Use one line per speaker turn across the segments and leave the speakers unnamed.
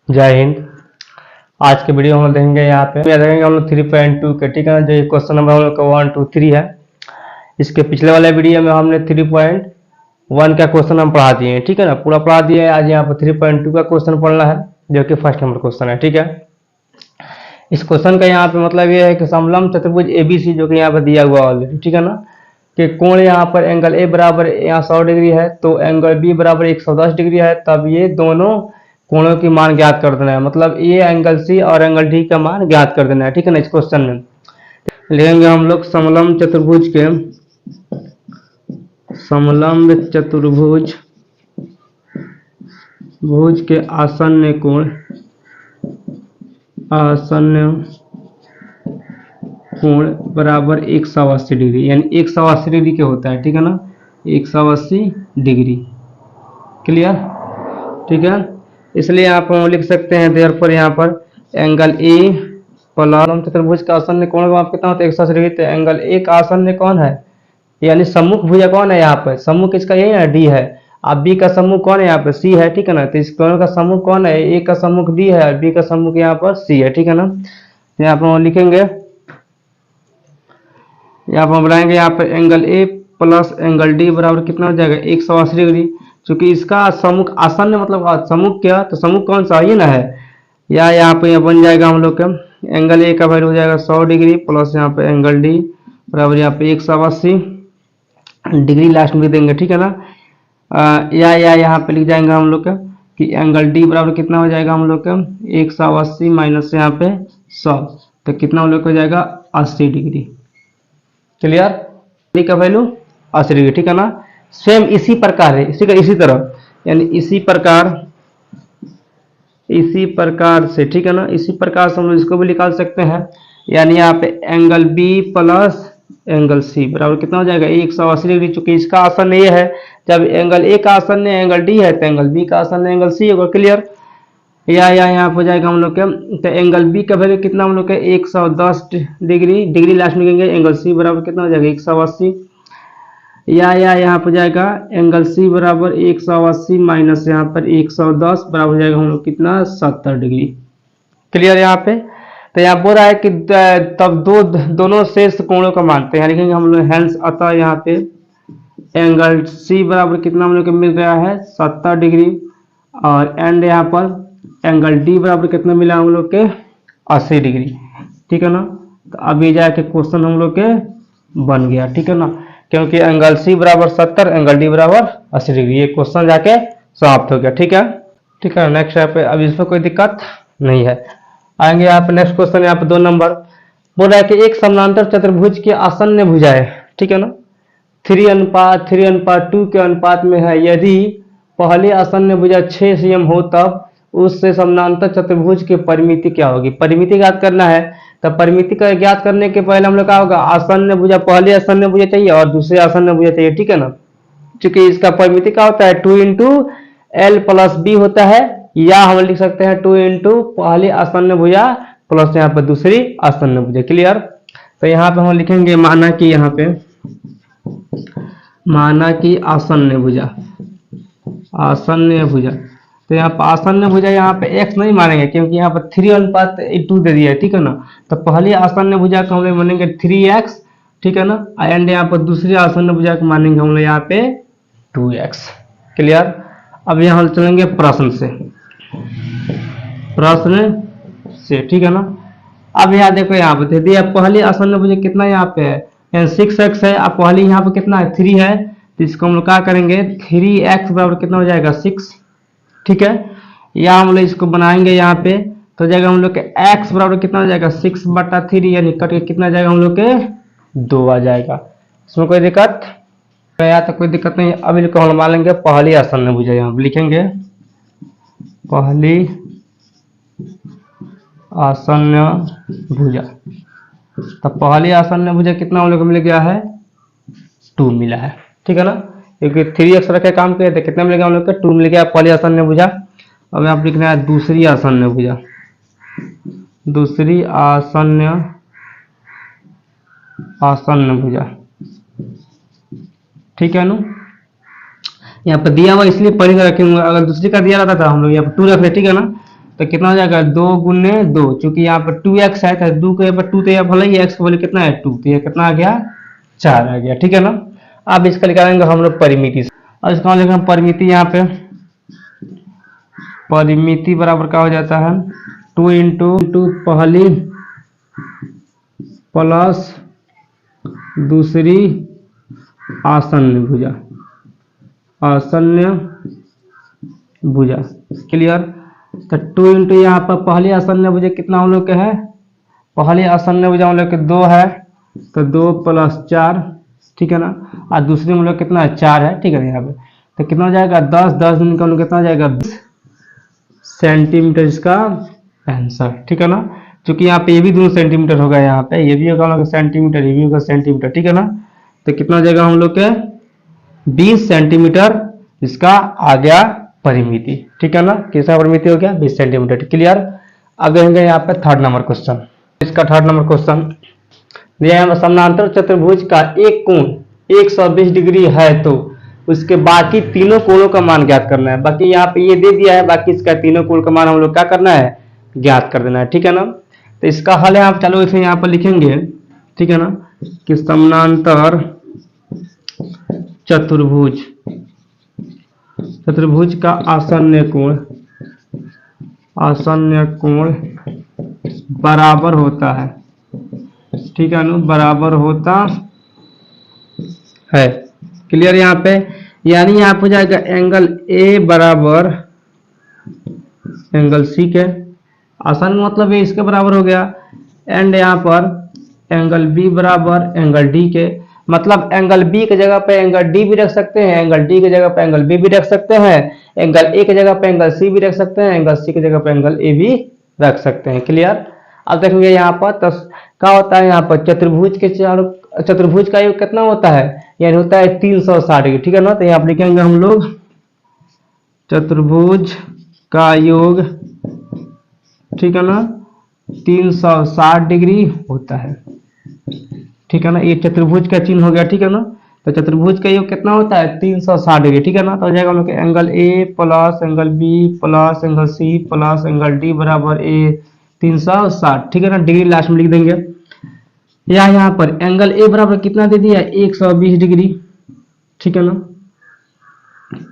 जय हिंद। आज के वीडियो हम देखेंगे यहाँ पे देखेंगे हम लोग 3.2 के, ठीक है ना। जो क्वेश्चन नंबर हम लोग का 1 2 3 है। इसके पिछले वाले वीडियो में हमने 3.1 का क्वेश्चन हम पढ़ा दिए हैं, ठीक है ना, पूरा पढ़ा दिया है। आज यहाँ पर 3.2 का क्वेश्चन पढ़ना है, जो कि फर्स्ट नंबर क्वेश्चन है, ठीक है। इस क्वेश्चन का यहाँ पे मतलब ये है कि समलंब चतुर्भुज एबीसी, जो कि यहाँ पर दिया हुआ ऑलरेडी, ठीक है ना, कि कोण यहाँ पर एंगल ए बराबर यहाँ 100 डिग्री है, तो एंगल बी बराबर 110 डिग्री है, तब ये दोनों कोणों की मान ज्ञात कर देना है। मतलब ए एंगल सी और एंगल डी का मान ज्ञात कर देना है, ठीक है ना। इस क्वेश्चन में लिखेंगे हम लोग समलंब चतुर्भुज के आसन्न कोण बराबर 180 डिग्री, यानी 180 डिग्री के होता है, ठीक है ना, 180 डिग्री। क्लियर, ठीक है। इसलिए आप लिख सकते हैं देयरफॉर यहाँ पर एंगल ए प्लस चतुर्भुज का आसन्न कोण का माप कितना होता है 180 डिग्री। तो एंगल ए का आसन्न कौन है, यानी सम्मुख भुजा कौन है यहाँ पर, सम्मुख इसका यही है डी है। अब बी का सम्मुख कौन है यहाँ पर सी है, ठीक है ना। तो इस कोण का सम्मुख कौन है, ए का सम्मुख डी है और बी का सम्मुख यहाँ पर सी है, ठीक है ना। तो यहाँ पर हम लिखेंगे, यहाँ पर हम बनाएंगे यहाँ पर angle A plus angle D बराबर कितना हो जाएगा 180 डिग्री। चूंकि इसका सम्मुख आसन्न मतलब सम्मुख क्या, तो सम्मुख कौन सा ये ना है, या यहाँ पे यह बन जाएगा हम लोग का एंगल ए का वैल्यू हो जाएगा 100 डिग्री प्लस यहाँ पे एंगल डी बराबर यहाँ पे 180 डिग्री लास्ट में देंगे, ठीक है ना। या यहाँ पे लिख जाएंगे हम लोग का कि एंगल डी बराबर कितना हो जाएगा हम लोग का 180 माइनस यहाँ पे 100, तो कितना हम लोग हो जाएगा 80 डिग्री। क्लियर, डी का वैल्यू 80 डिग्री, ठीक है ना। सेम इसी प्रकार है, इसी तरह, यानी इसी प्रकार से, ठीक है ना, इसी प्रकार से हम लोग इसको भी निकाल सकते हैं। यानी यहाँ पे angle B plus angle C बराबर कितना हो जाएगा 180 डिग्री। चूंकि इसका आसन ये है, जब एंगल ए का आसन एंगल डी है तो एंगल बी का आसन एंगल सी होगा। क्लियर, या यहाँ हो जाएगा हम लोग का, तो एंगल बी का वैल्यू कितना हम लोग का 110 डिग्री लास्ट में लिखेंगे। एंगल सी बराबर कितना हो जाएगा 180, या यहाँ पर जाएगा एंगल सी बराबर 180 माइनस यहाँ पर 110 बराबर हो जाएगा हम लोग कितना 70 डिग्री। क्लियर यहाँ पे। तो यहाँ बोल रहा है कि तब दोनों शेष कोणों का मानते हैं, लिखेंगे हम लोग हेंस, अतः यहाँ पे एंगल सी बराबर कितना हम लोग को मिल रहा है 70 डिग्री, और एंड यहाँ पर एंगल डी बराबर कितना मिला हम लोग के 80 डिग्री, ठीक है ना। तो अभी जाके क्वेश्चन हम लोग के बन गया, ठीक है ना, क्योंकि एंगल सी बराबर 70 एंगल डी बराबर 80 डिग्री, ये क्वेश्चन जाके समाप्त हो गया, ठीक है। ठीक है, नेक्स्ट यहाँ पे अब इसमें कोई दिक्कत नहीं है। आएंगे यहाँ पे नेक्स्ट क्वेश्चन, यहाँ पे 2 नंबर बोल रहा है कि एक समानांतर चतुर्भुज की आसन्न भुजाएं, ठीक है ना, 3:2 के अनुपात में है। यदि पहली आसन्न भुजा 6 cm हो तब उससे समानांतर चतुर्भुज की परिमिति क्या होगी। परिमिति ज्ञात करना है, तब परिमिति का ज्ञात करने के पहले हम लोग क्या होगा, आसन्न भुजा, पहली आसन्न भुजा चाहिए और दूसरी आसन्न भुजा चाहिए, ठीक है ना। क्योंकि इसका परिमिति क्या होता है 2 इंटू एल प्लस बी होता है, या हम लिख सकते हैं 2 इंटू पहली आसन्न भुजा प्लस यहाँ पर दूसरी आसन्न भुजा। क्लियर, तो यहाँ पे हम लिखेंगे माना कि यहाँ पे आसन्न भुजा, तो यहाँ पर आसन्न भुजा यहाँ पे x नहीं मानेंगे, क्योंकि यहाँ पर 3:2 दे दिया है, ठीक है ना। तो पहली आसन्न भुजा को हम लोग मानेंगे 3x, ठीक है ना, एंड यहाँ पर दूसरी आसन्न भुजा को मानेंगे हम लोग यहाँ पे 2x। क्लियर, अब यहाँ चलेंगे प्रश्न से, ठीक है ना। अब यहाँ देखो, यहाँ पे दे दिया पहली आसन्न भुजा कितना यहाँ पे है 6x है, अब पहली यहाँ पे कितना है 3 है, तो इसको हम लोग क्या करेंगे 3x बराबर कितना हो जाएगा 6, ठीक है। या हम लोग इसको बनाएंगे यहाँ पे, तो जाएगा हम लोग के x बराबर कितना हो जाएगा 6/3, यानी कट के कितना जाएगा हम लोग के 2 आ जाएगा। इसमें कोई दिक्कत या तो कोई दिक्कत नहीं। अब इसको हम मान लेंगे पहली आसन्न भुजा, यहाँ लिखेंगे पहली आसन्न भुजा, तो पहली आसन्न भुजा कितना हम लोग को मिल गया है 2 मिला है, ठीक है ना, क्योंकि 3x रखे काम किए थे, कितना मिल गया हम लोग को 2 मिल गया पहली आसन्न भुजा। अब यहाँ पर लिखना है दूसरी आसन्न भुजा, ठीक है ना। यहाँ पर दिया हुआ इसलिए पहली का रखेंगे, अगर दूसरी का दिया रहता था हम लोग यहाँ पर 2 रख ले, ठीक है ना। तो कितना हो जाएगा 2 × 2, चूंकि यहाँ पर 2x है तो 2 के ऊपर 2 तो यहाँ भले ही x का वैल्यू कितना है 2, तो ये कितना आ गया 4 आ गया, ठीक है ना। अब इसका निकालेंगे हम लोग परिमिति से, और इसका हम लिखेंगे परिमिति, यहाँ पे परिमिति बराबर क्या हो जाता है 2 × पहली प्लस दूसरी आसन्न भुजा, आसन्न भुजा, क्लियर। तो 2 × यहाँ पर पहली आसन्न भुजा कितना हम लोग के है, पहली आसन्न भुजा हम लोग के 2 है, तो 2 + 4, ठीक है ना। और दूसरी हम लोग कितना है 4 है, ठीक है ना। यहाँ पे तो कितना हो जाएगा 10 दिन का कितना हो जाएगा 20 सेंटीमीटर इसका आंसर, ठीक है ना। क्योंकि यहाँ पे ये भी 2 सेंटीमीटर होगा, यहाँ पे ये भी होगा हम लोग सेंटीमीटर, ये भी होगा सेंटीमीटर, ठीक है ना। तो कितना हो जाएगा हम लोग के 20 सेंटीमीटर इसका आ गया परिमिति, ठीक है ना। कैसा परिमिति हो गया 20 सेंटीमीटर, क्लियर। अब देखेंगे यहाँ पे थर्ड नंबर क्वेश्चन। इसका थर्ड नंबर क्वेश्चन दिया है, समानांतर चतुर्भुज का एक कोण 120 डिग्री है तो उसके बाकी तीनों कोणों का मान ज्ञात करना है। बाकी यहाँ पे ये दे दिया है, बाकी इसका तीनों कोण का मान हम लोग क्या करना है ज्ञात कर देना है, ठीक है ना। तो इसका हल है, आप चलो इसे यहाँ पर लिखेंगे, ठीक है ना, कि समानांतर चतुर्भुज, चतुर्भुज का आसन्न कोण, आसन्न कोण बराबर होता है, ठीक है ना, बराबर होता है, क्लियर। यहाँ पे यानी यहाँ पे जाएगा एंगल ए बराबर एंगल सी के, आसान मतलब ये इसके बराबर हो गया, एंड यहाँ पर एंगल बी बराबर एंगल डी के, मतलब एंगल बी की जगह पे एंगल डी भी रख सकते हैं, एंगल डी की जगह पे एंगल बी भी रख सकते हैं, एंगल ए की जगह पे एंगल सी भी रख सकते हैं, एंगल सी की जगह पे एंगल ए भी रख सकते हैं, क्लियर। अब देखेंगे यहाँ पर तो क्या होता है, यहाँ पर चतुर्भुज के चारों, चतुर्भुज का योग कितना होता है, यानी होता है 360 डिग्री, ठीक है ना। तो यहाँ पर लिखेंगे हम लोग चतुर्भुज का योग, ठीक है ना, 360 डिग्री होता है, ठीक है ना। ये चतुर्भुज का चिन्ह हो गया, ठीक है ना। तो चतुर्भुज का योग कितना होता है 360 डिग्री, ठीक है ना। तो हो जाएगा हम लोग angle A plus angle B plus angle C plus angle D बराबर ए 360, ठीक है ना। डिग्री लास्ट में लिख देंगे। यहाँ पर एंगल ए बराबर कितना दे दिया 120 डिग्री, ठीक है ना,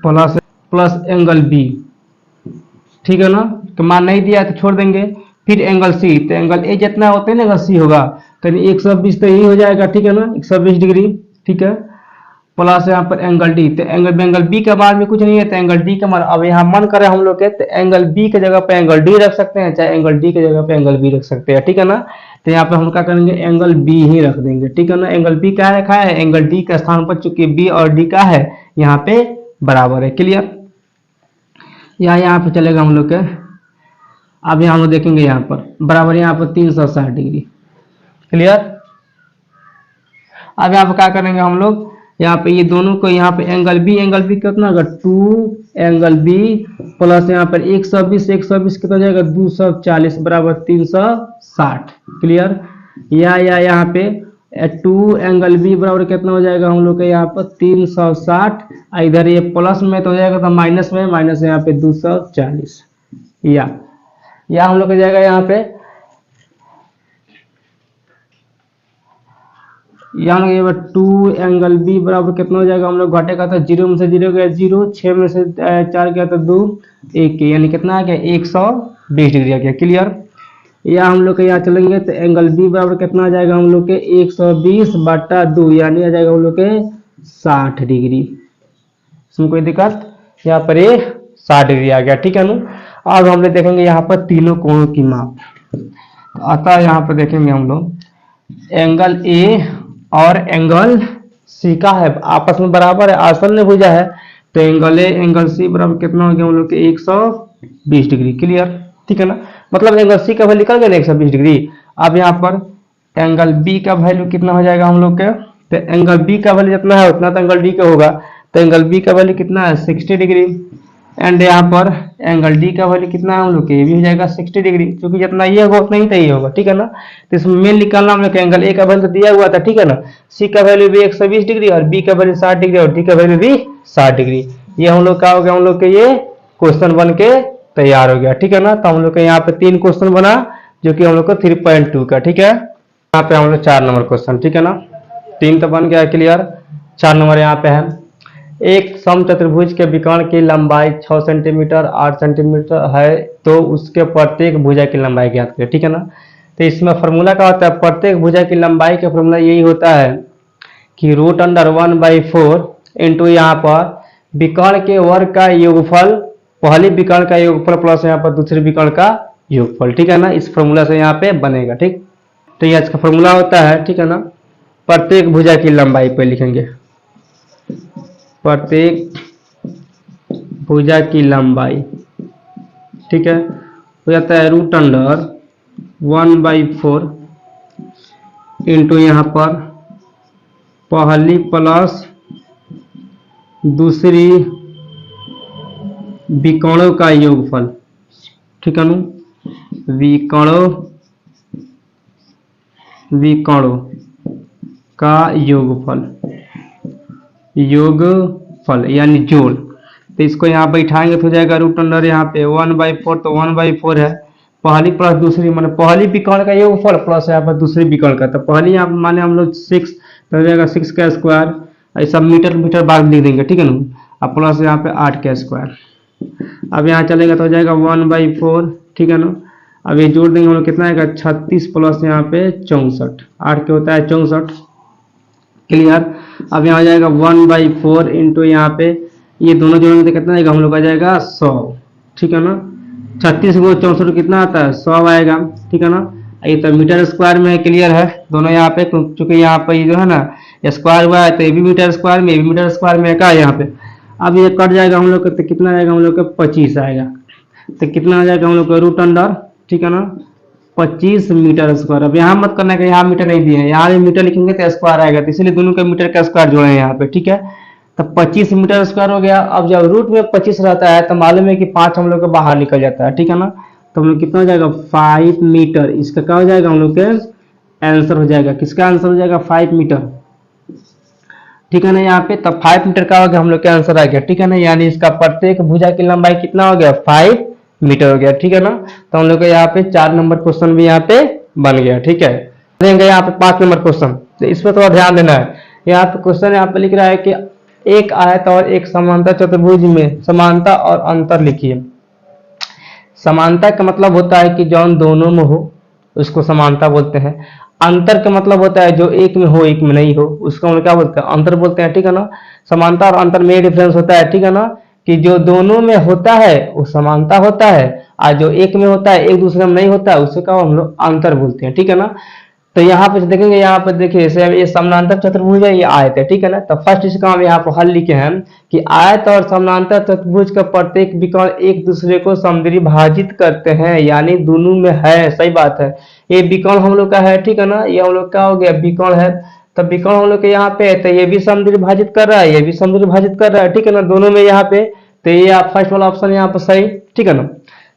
प्लस प्लस एंगल बी, ठीक है ना, तो मान नहीं दिया तो छोड़ देंगे। फिर एंगल सी, तो एंगल ए जितना होता है ना एंगल सी होगा, तो 120 तो यही हो जाएगा, ठीक है ना, 120 डिग्री, ठीक है, प्लस यहाँ पर एंगल डी, तो एंगल बी का मान में कुछ नहीं है, तो एंगल डी का मान, अब यहाँ मन करे हम लोग के, तो एंगल बी की जगह पे एंगल डी रख सकते हैं, चाहे एंगल डी की जगह पे एंगल बी रख सकते हैं, ठीक है ना। तो यहाँ पे हम क्या करेंगे एंगल बी ही रख देंगे, ठीक है ना। एंगल बी क्या रखा है, एंगल डी का स्थान पर, चूंकि बी और डी का है यहाँ पे बराबर है, क्लियर। यहाँ पे चलेगा हम लोग के, अब यहाँ हम लोग देखेंगे यहाँ पर बराबर, यहाँ पर 360 डिग्री, क्लियर। अब यहाँ पर क्या करेंगे हम लोग, यहाँ पे ये दोनों को, यहाँ पे एंगल बी कितना होगा 2 एंगल बी प्लस यहाँ पर 120 कितना हो जाएगा 240 बराबर 360, क्लियर। यहाँ पे 2 एंगल बी बराबर कितना हो जाएगा हम लोग के यहाँ पर 360, इधर ये प्लस में तो हो जाएगा तो माइनस में, माइनस यहाँ पे 240, या हम लोग को जाएगा यहाँ पे, यहाँ 2 एंगल बी बराबर कितना हो जाएगा हम लोग घटेगा तो 0 में से 0 गया 0, 6 में से 4 गया तो 2, 1 यानी कितना आ गया 120 डिग्री आ गया, क्लियर। या हम लोग के यहाँ चलेंगे तो एंगल बी बराबर कितना आ जाएगा हम लोग के 120/2, यानी आ जाएगा हम लोग के 60 डिग्री, इसमें कोई दिक्कत, यहाँ पर ये 60 डिग्री आ गया, ठीक है ना। अब हम लोग देखेंगे यहाँ पर तीनों कोणों की माप, अतः यहाँ पर देखेंगे हम लोग एंगल ए और एंगल सी का है आपस में बराबर है, आसन्न भुजा है, तो एंगल ए एंगल सी बराबर कितना हो गया हम लोग के 120 डिग्री, क्लियर, ठीक है ना। मतलब एंगल सी का वैल्यू निकल गया 120 डिग्री। अब यहाँ पर एंगल बी का वैल्यू कितना हो जाएगा हम लोग के, तो एंगल बी का वैल्यू जितना है उतना तो एंगल डी का होगा, तो एंगल बी का वैल्यू कितना है 60 डिग्री, एंड यहाँ पर एंगल डी का वैल्यू कितना है हम लोग के, ये भी हो जाएगा 60 डिग्री, क्योंकि जितना ये होगा उतना ही तो ये होगा, ठीक है ना। तो इसमें मेन निकालना हम लोग एंगल ए का वैल्यू दिया हुआ था, ठीक है ना, सी का वैल्यू भी 120 डिग्री और बी का वैल्यू 60 डिग्री और डी का वैल्यू भी 60 डिग्री। ये हम लोग का हो गया हम लोग के ये क्वेश्चन 1 के तैयार हो गया, ठीक है ना। तो हम लोग का यहाँ पे 3 क्वेश्चन बना जो कि हम लोग का 3.2 का, ठीक है। यहाँ पे हम लोग 4 नंबर क्वेश्चन, ठीक है ना। 3 तो बन गया क्लियर। 4 नंबर यहाँ पे है, एक समचतुर्भुज के विकर्ण की लंबाई 6 सेंटीमीटर 8 सेंटीमीटर है, तो उसके प्रत्येक भुजा की लंबाई ज्ञात करें, ठीक है ना। तो इसमें फॉर्मूला क्या होता है, प्रत्येक भुजा की लंबाई का फॉर्मूला यही होता है कि √1/4 इंटू यहाँ पर विकर्ण के वर्ग का योगफल, पहली विकर्ण का योगफल प्लस यहाँ पर दूसरे विकर्ण का योगफल, ठीक है ना। इस फॉर्मूला से यहाँ पे बनेगा, ठीक। तो ये इसका फॉर्मूला होता है, ठीक है ना। प्रत्येक भुजा की लंबाई पे लिखेंगे, प्रत्येक भुजा की लंबाई, ठीक है, हो जाता है √1/4 इंटू यहाँ पर पहली प्लस दूसरी विकर्णों का योगफल, ठीक है ना। विकर्णों का योगफल यानी जोड़। तो इसको यहाँ बैठाएंगे तो हो जाएगा √, यहाँ पे 1/4, तो 1/4 है पहली प्लस दूसरी, माने पहली विकर्ण का योगफल प्लस यहाँ पर दूसरी विकर्ण का। तो पहली यहाँ माने हम लोग 6, तो हो जाएगा 6 का स्क्वायर, ऐसा मीटर मीटर बाद लिख देंगे, ठीक है ना। अब प्लस यहाँ पे 8 का स्क्वायर, अब यहाँ चलेगा तो हो जाएगा 1/4, ठीक है ना। अब ये जोड़ देंगे हम लोग, कितना आएगा 36 प्लस यहाँ पे 64, 8 के होता है 64, क्लियर। अब यहाँ आ जाएगा 1/4 इंटू यहाँ पे ये दोनों जोड़ेंगे तो कितना आएगा हम लोग आ जाएगा 100, ठीक है ना। 36 को 64 कितना आता है 100 आएगा, ठीक है ना। ये तो मीटर स्क्वायर में क्लियर है दोनों यहाँ पे, क्योंकि यहाँ पे ये जो है ना स्क्वायर हुआ है तो ये भी मीटर स्क्वायर में, ये भी मीटर स्क्वायर में का यहाँ पे। अब ये कट जाएगा हम लोग का, तो कितना आएगा हम लोग का 25 आएगा, तो कितना आ जाएगा हम लोग का √, ठीक है ना, 25 मीटर स्क्वायर। अब यहाँ मत करना कि यहाँ मीटर नहीं दिए हैं, यहाँ भी मीटर लिखेंगे तो स्क्वायर आएगा, तो इसलिए दोनों के मीटर का स्क्वायर जोड़े हैं यहाँ पे, ठीक है। तो 25 मीटर स्क्वायर हो गया। अब जब रूट में 25 रहता है तो मालूम है कि 5 हम लोग का बाहर निकल जाता है, ठीक है ना। तो हम लोग कितना हो जाएगा 5 मीटर, इसका क्या हो जाएगा हम लोग के आंसर हो जाएगा, किसका आंसर हो जाएगा 5 मीटर, ठीक है ना। यहाँ पे तब 5 मीटर का हो गया हम लोग का आंसर आ गया, ठीक है ना। यानी इसका प्रत्येक भुजा की लंबाई कितना हो गया 5 मीटर हो गया, ठीक है ना। तो हम लोग का यहाँ पे 4 नंबर क्वेश्चन भी यहाँ पे बन गया, ठीक है। देंगे यहाँ पे 5 नंबर क्वेश्चन, तो इस पर थोड़ा ध्यान देना है। यहाँ पे क्वेश्चन यहाँ पे लिख रहा है कि एक आयत और एक समांतर चतुर्भुज में समानता और अंतर लिखिए। समानता का मतलब होता है कि जो दोनों में हो उसको समानता बोलते हैं। अंतर का मतलब होता है जो एक में हो एक में नहीं हो, उसको हम क्या बोलते हैं अंतर बोलते हैं, ठीक है ना। समानता और अंतर में डिफरेंस होता है, ठीक है ना, कि जो दोनों में होता है वो समानता होता है, और जो एक में होता है एक दूसरे में नहीं होता है उसे क्या हम लोग अंतर बोलते हैं, ठीक है ना। तो यहाँ पे देखेंगे, यहाँ पे देखिए ये समानांतर चतुर्भुज है, ये आयत है, ठीक है ना। तो फर्स्ट इसका हम यहाँ पर हल लिखे हैं कि आयत और समानांतर चतुर्भुज का प्रत्येक विकर्ण एक दूसरे को समद्विभाजित करते हैं, यानी दोनों में है, सही बात है। ये विकर्ण हम लोग का है, ठीक है ना, ये हम लोग का हो गया विकर्ण है। तो विकर्ण हम लोग के यहाँ पे है, तो ये भी समद्विभाजित कर रहा है, ये भी समद्विभाजित कर रहा है, ठीक है ना, दोनों में यहाँ पे। तो ये आप फर्स्ट वाला ऑप्शन यहाँ पर सही, ठीक है ना।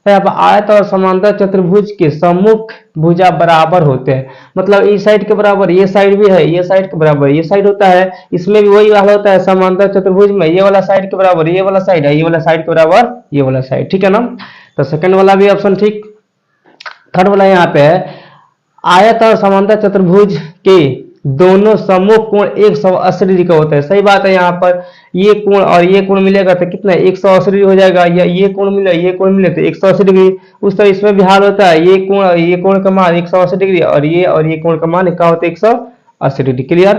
यहाँ पर आयत और समांतर चतुर्भुज के सम्मुख भुजा बराबर होते हैं, मतलब इस साइड के बराबर ये साइड भी है, ये साइड के बराबर ये साइड होता है, इसमें भी वही वाला होता है समांतर चतुर्भुज में, ये वाला साइड के बराबर ये वाला साइड है, ये वाला साइड के बराबर ये वाला साइड, ठीक है ना। तो सेकंड वाला भी ऑप्शन ठीक। थर्ड वाला यहाँ पे है आयत और समांतर चतुर्भुज के दोनों सम्मुख कोण 180 डिग्री का होता है, सही बात है। यहाँ पर ये कोण और ये कोण मिलेगा तो कितना 180 डिग्री हो जाएगा, या ये कोण मिले ये कोण मिले तो 180 डिग्री। उस तरह इसमें भी हाल होता है, ये कोण का मान 180 डिग्री और ये कोण का मान क्या होता है 180 डिग्री, क्लियर।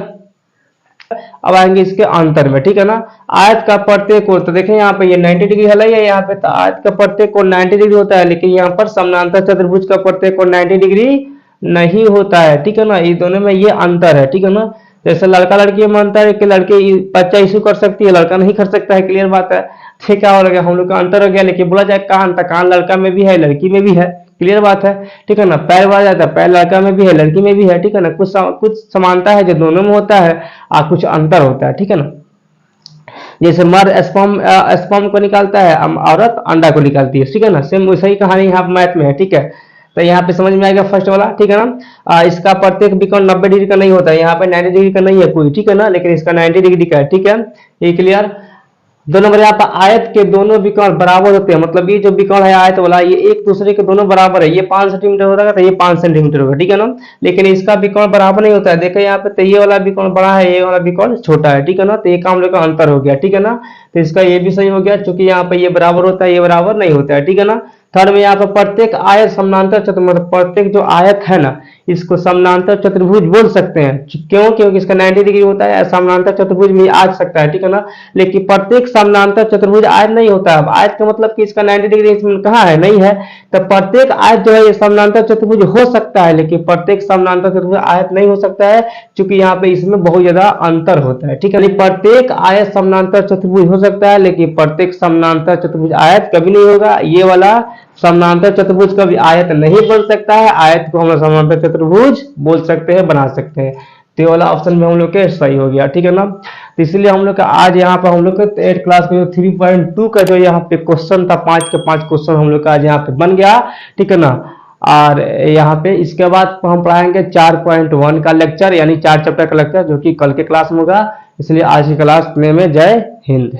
अब आएंगे इसके अंतर में, ठीक है ना। आयत का प्रत्येक कोण, तो देखें यहाँ पे ये 90 डिग्री है यहाँ पे, तो आयत का प्रत्येक कोण 90 डिग्री होता है, लेकिन यहाँ पर समानांतर चतुर्भुज का प्रत्येक कोण 90 डिग्री नहीं होता है, ठीक है ना। ये दोनों में ये अंतर है, ठीक है ना। जैसे लड़का लड़की में अंतर है कि लड़के बच्चा इशू कर सकती है, लड़का नहीं कर सकता है, क्लियर बात है। ठीक क्या हो गया हम लोग का अंतर हो गया, लेकिन बोला जाए कान, तो कान लड़का में भी है लड़की में भी है, क्लियर बात है, ठीक है ना। पैर बोला जाता है, पैर लड़का में भी है लड़की में भी है, ठीक है ना। कुछ समानता है जो दोनों में होता है और कुछ अंतर होता है, ठीक है ना। जैसे मर्द स्पर्म को निकालता है, औरत अंडा को निकालती है, ठीक है ना। सेम वैसा ही कहानी यहाँ मैथ में है, ठीक है। तो यहाँ पे समझ में आएगा फर्स्ट वाला, ठीक है ना। इसका प्रत्येक विकर्ण 90 डिग्री का नहीं होता है, यहाँ पे 90 डिग्री का नहीं है कोई, ठीक है ना, लेकिन इसका 90 डिग्री का है, ठीक है, ये क्लियर। दो नंबर यहाँ पर आयत के दोनों विकर्ण बराबर होते हैं, मतलब ये जो विकर्ण है आयत वाला ये एक दूसरे के दोनों बराबर है, ये 5 सेंटीमीटर होगा तो ये 5 सेंटीमीटर होगा, ठीक है ना। लेकिन इसका विकर्ण बराबर नहीं होता है, देखिए यहाँ पे तो ये वाला विकर्ण बड़ा है, ये वाला विकर्ण छोटा है, ठीक है ना। तो एक हम लोग का अंतर हो गया, ठीक है ना। तो इसका ये भी सही हो गया, क्योंकि यहाँ पे ये बराबर होता है, ये बराबर नहीं होता है, ठीक है ना। थर्ड में यहाँ पर प्रत्येक आयत समानांतर चतुर्भुज, मतलब प्रत्येक जो आयत है ना इसको समानांतर चतुर्भुज बोल सकते हैं, क्यों, क्योंकि इसका 90 डिग्री होता है, समानांतर चतुर्भुज में आ सकता है, ठीक है ना। लेकिन प्रत्येक समानांतर चतुर्भुज आयत नहीं होता है। अब आयत का मतलब कि इसका 90 डिग्री इसमें कहाँ है, नहीं है। तो प्रत्येक आयत जो है ये समानांतर चतुर्भुज हो सकता है, लेकिन प्रत्येक समानांतर चतुर्भुज आयत नहीं हो सकता है, क्योंकि यहाँ पे इसमें बहुत ज्यादा अंतर होता है, ठीक है। प्रत्येक आयत समानांतर चतुर्भुज हो सकता है, लेकिन प्रत्येक समानांतर चतुर्भुज आयत कभी नहीं होगा। ये वाला समानांतर चतुर्भुज कभी आयत नहीं बन सकता है, आयत को हम लोग समानांतर चतुर्भुज बोल सकते हैं, बना सकते हैं। तो ये वाला ऑप्शन में हम लोग के सही हो गया, ठीक है ना। तो इसलिए हम लोग का आज यहाँ पर हम लोग के 8 क्लास में 3.2 का जो यहाँ पे क्वेश्चन था, 5 के 5 क्वेश्चन हम लोग का आज यहाँ पे बन गया, ठीक है ना। और यहाँ पे इसके बाद हम पढ़ाएंगे 4.1 का लेक्चर, यानी 4 चैप्टर का लेक्चर, जो कि कल के क्लास में होगा। इसलिए आज की क्लास में जय हिंद।